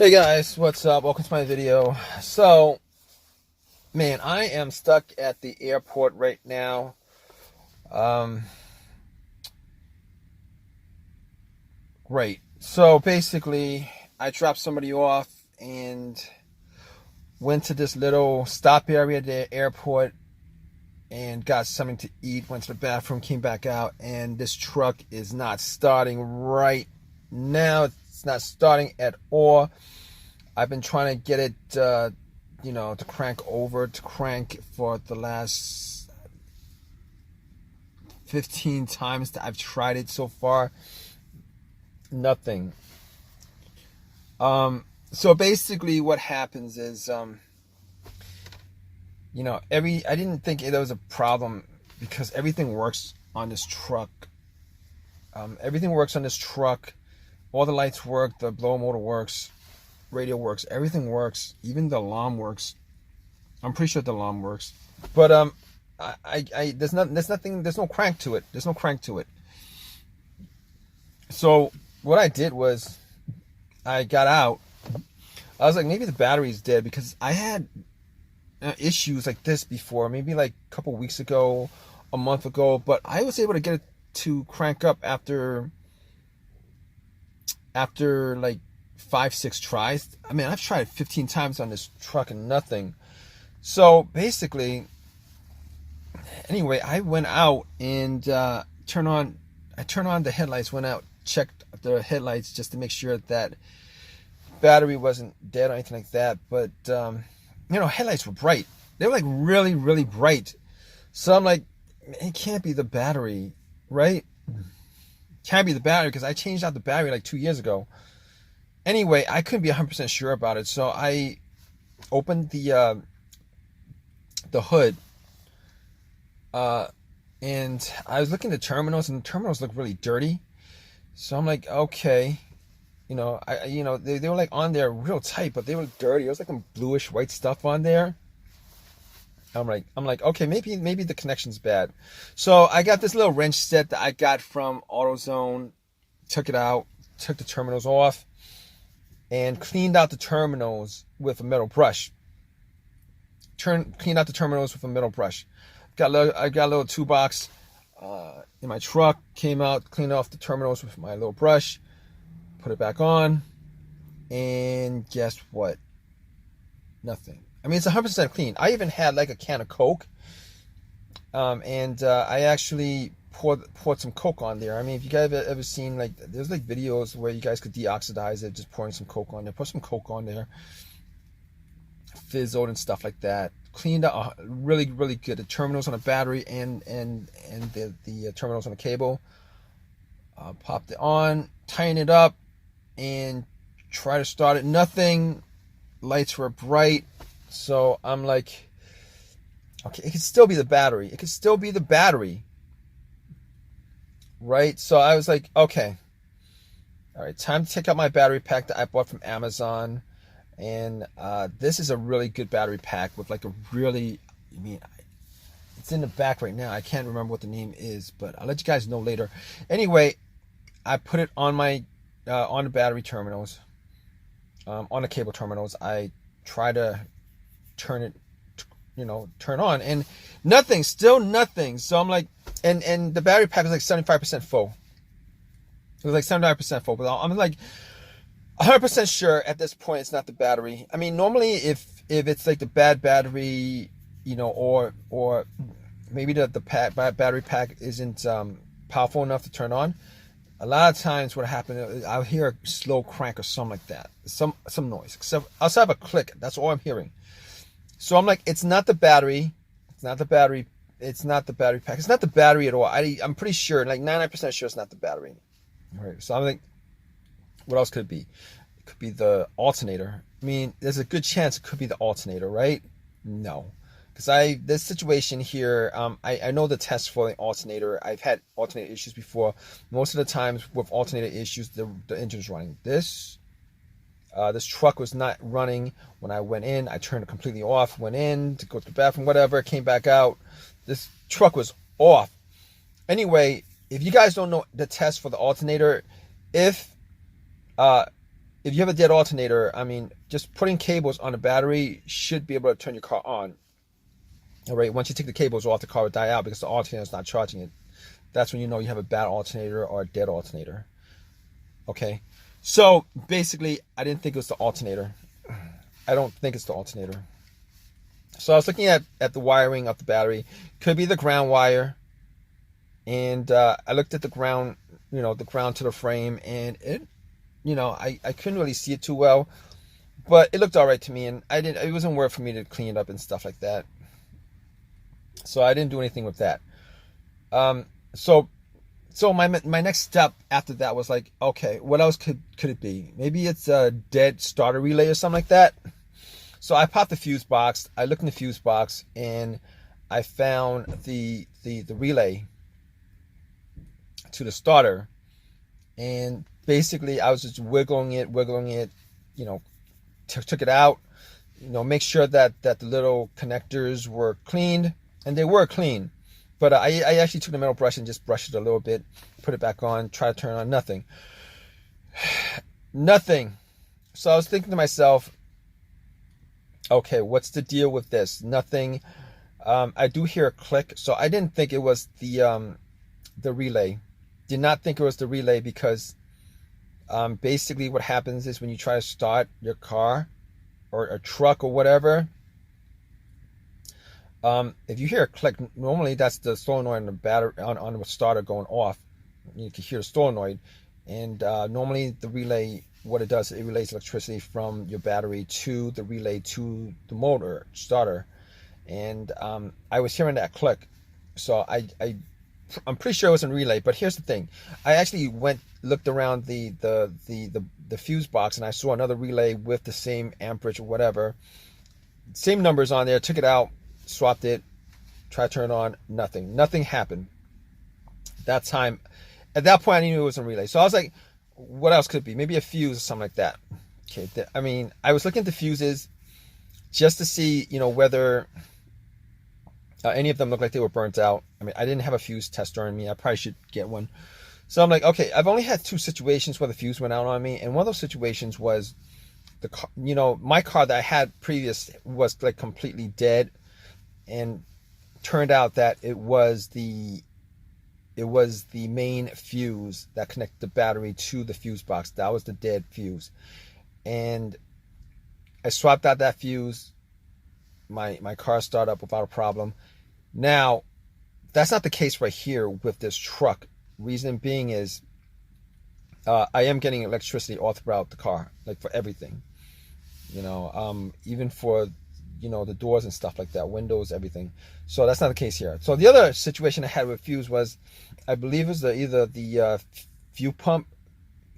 Hey guys, what's up? Welcome to my video. So, man, I am stuck at the airport right now. Um, right. So basically, I dropped somebody off and went to this little stop area at the airport and got something to eat, went to the bathroom, came back out, and this truck is not starting right now. It's not starting at all. I've been trying to get it, to crank for the last 15 times that I've tried it so far. Nothing. So basically what happens is, I didn't think there was a problem because everything works on this truck. Everything works on this truck. All the lights work, the blower motor works, radio works, everything works, even the alarm works. I'm pretty sure the alarm works, but there's no crank to it. There's no crank to it. So what I did was I got out. I was like, maybe the battery's dead, because I had issues like this before, maybe like a couple weeks ago, a month ago, but I was able to get it to crank up after like 5-6 tries. I mean, I've tried 15 times on this truck and nothing. So basically, anyway, I went out and turned on the headlights, went out, checked the headlights just to make sure that battery wasn't dead or anything like that. But headlights were bright. They were like really, really bright. So I'm like, it can't be the battery, right? Can't be the battery, because I changed out the battery like 2 years ago. Anyway, I couldn't be 100% sure about it, so I opened the hood, and I was looking at the terminals, and the terminals look really dirty. So I'm like, okay, they were like on there real tight, but they were dirty. There was like some bluish white stuff on there. I'm like, okay, maybe the connection's bad. So I got this little wrench set that I got from AutoZone, took it out, took the terminals off, and cleaned out the terminals with a metal brush. Cleaned out the terminals with a metal brush. I got a little toolbox in my truck. Came out, cleaned off the terminals with my little brush, put it back on, and guess what? Nothing. I mean, it's 100% clean. I even had like a can of Coke, and I actually poured some Coke on there. I mean, if you guys have ever seen, like, there's like videos where you guys could deoxidize it, just pouring some Coke on there. Put some Coke on there, fizzled and stuff like that. Cleaned out really, really good. The terminals on the battery and the terminals on the cable. Popped it on, tightened it up, and try to start it. Nothing. Lights were bright. So I'm like, okay, it could still be the battery. It could still be the battery. Right? So I was like, okay. All right, time to take out my battery pack that I bought from Amazon. And this is a really good battery pack with like a really, it's in the back right now. I can't remember what the name is, but I'll let you guys know later. Anyway, I put it on my on the battery terminals, on the cable terminals. I try to turn it, turn on, and nothing, still nothing. So I'm like, and the battery pack was like 75% full. It was like 75% full, but I'm like 100% sure at this point it's not the battery. I mean, normally if it's like the bad battery, or maybe the battery pack isn't powerful enough to turn on, a lot of times what happens, I'll hear a slow crank or something like that, some noise. Except I'll have a click. That's all I'm hearing. So I'm like, it's not the battery. It's not the battery. It's not the battery pack. It's not the battery at all. I'm pretty sure, like 99% sure it's not the battery. All right. So I'm like, what else could it be? It could be the alternator. I mean, there's a good chance it could be the alternator, right? No. Because this situation here, I know the test for the alternator. I've had alternator issues before. Most of the times with alternator issues, the engine's running. This truck was not running when I went in. I turned it completely off, went in to go to the bathroom, whatever, came back out. This truck was off. Anyway, if you guys don't know the test for the alternator, if if you have a dead alternator, I mean, just putting cables on the battery should be able to turn your car on. All right, once you take the cables off, the car will die out because the alternator is not charging it. That's when you know you have a bad alternator or a dead alternator. Okay, so basically, I didn't think it was the alternator. I don't think it's the alternator. So I was looking at the wiring of the battery. Could be the ground wire. And I looked at the ground, the ground to the frame, and it, I couldn't really see it too well, but it looked all right to me, and it wasn't worth for me to clean it up and stuff like that. So I didn't do anything with that. So my next step after that was like, okay, what else could it be? Maybe it's a dead starter relay or something like that. So I popped the fuse box. I looked in the fuse box, and I found the relay to the starter, and basically I was just wiggling it, took it out, make sure that the little connectors were cleaned, and they were clean. But I actually took the metal brush and just brushed it a little bit, put it back on, try to turn on, nothing. So I was thinking to myself, okay, what's the deal with this? Nothing. I do hear a click, so I didn't think it was the relay. Did not think it was the relay because basically what happens is when you try to start your car or a truck or whatever, if you hear a click, normally that's the solenoid on the battery on the starter going off. You can hear the solenoid, and normally the relay, what it does, it relays electricity from your battery to the relay to the motor starter, and I was hearing that click, so I'm pretty sure it was a relay. But here's the thing, I actually looked around the fuse box, and I saw another relay with the same amperage or whatever, same numbers on there. Took it out, swapped it, tried to turn it on, nothing happened. At that point I knew it was a relay. So I was like, what else could it be? Maybe a fuse or something like that. Okay, I mean, I was looking at the fuses just to see, whether any of them looked like they were burnt out. I mean, I didn't have a fuse tester on me. I probably should get one. So I'm like, okay, I've only had 2 situations where the fuse went out on me, and one of those situations was my car that I had previous was like completely dead, and turned out that it was the main fuse that connected the battery to the fuse box. That was the dead fuse, and I swapped out that fuse. My car started up without a problem. Now, that's not the case right here with this truck. Reason being is I am getting electricity all throughout the car, like for everything, even for the doors and stuff like that, windows, everything. So that's not the case here. So the other situation I had with fuse was, I believe it was either the fuel pump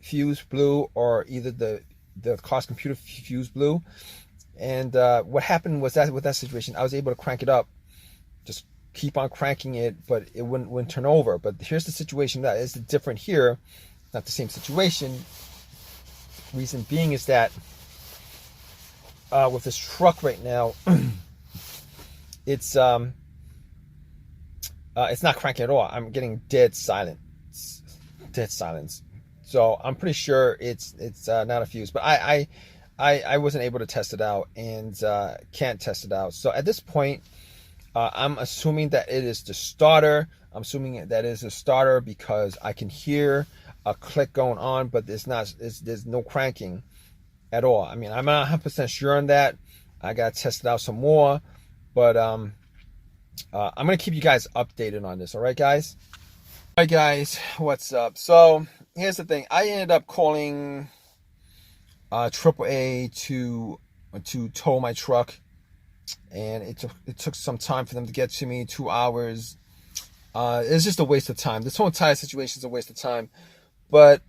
fuse blew, or either the car's computer fuse blew. And what happened was that with that situation, I was able to crank it up, just keep on cranking it, but it wouldn't turn over. But here's the situation that is different here, not the same situation. Reason being is that with this truck right now, it's not cranking at all. I'm getting dead silence. So I'm pretty sure it's not a fuse, but I wasn't able to test it out, and can't test it out. So at this point, I'm assuming that it is the starter. I'm assuming that it is a starter because I can hear a click going on, but there's no cranking at all. I mean, I'm not 100% sure on that. I got to test it out some more, but I'm going to keep you guys updated on this. All right, guys? All right, guys, what's up? So here's the thing. I ended up calling AAA to tow my truck, and it took some time for them to get to me, 2 hours. It's just a waste of time. This whole entire situation is a waste of time, but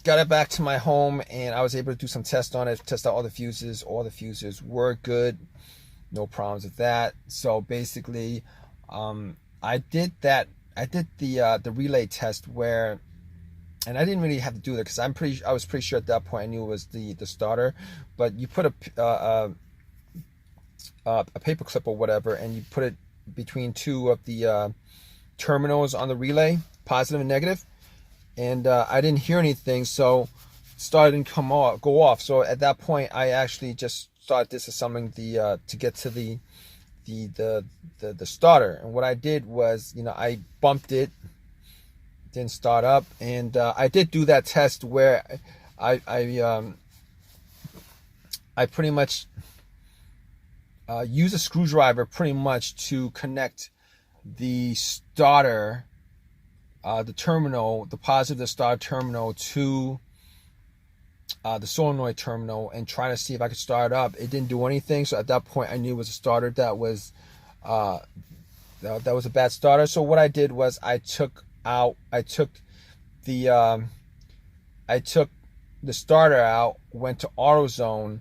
got it back to my home, and I was able to do some tests on it, test out all the fuses. All the fuses were good, no problems with that. So basically, I did the relay test where, and I didn't really have to do that because I was pretty sure at that point I knew it was the starter. But you put a paper clip or whatever, and you put it between 2 of the terminals on the relay, positive and negative. And I didn't hear anything, so started to go off. So at that point, I actually just started disassembling the to get to the starter. And what I did was, I bumped it, didn't start up, and I did do that test where I pretty much use a screwdriver pretty much to connect the starter, the terminal, the positive, the starter terminal to the solenoid terminal, and try to see if I could start it up. It didn't do anything, so at that point I knew it was a starter that was a bad starter. So what I did was I took the starter out, went to AutoZone,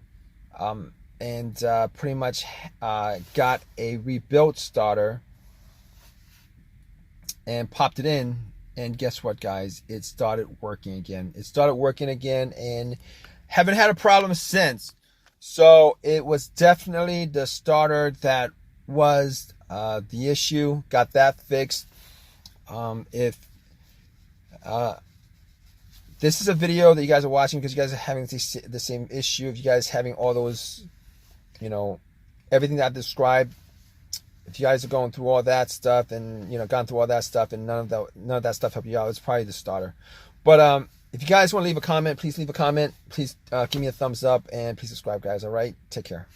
and pretty much got a rebuilt starter and popped it in. And guess what, guys? It started working again. And haven't had a problem since. So it was definitely the starter that was the issue. Got that fixed. If this is a video that you guys are watching because you guys are having the same issue, if you guys having all those, everything that I described, if you guys are going through all that stuff and gone through all that stuff and none of that stuff helped you out, it's probably the starter. But if you guys want to leave a comment, please leave a comment. Please give me a thumbs up and please subscribe, guys. All right, take care.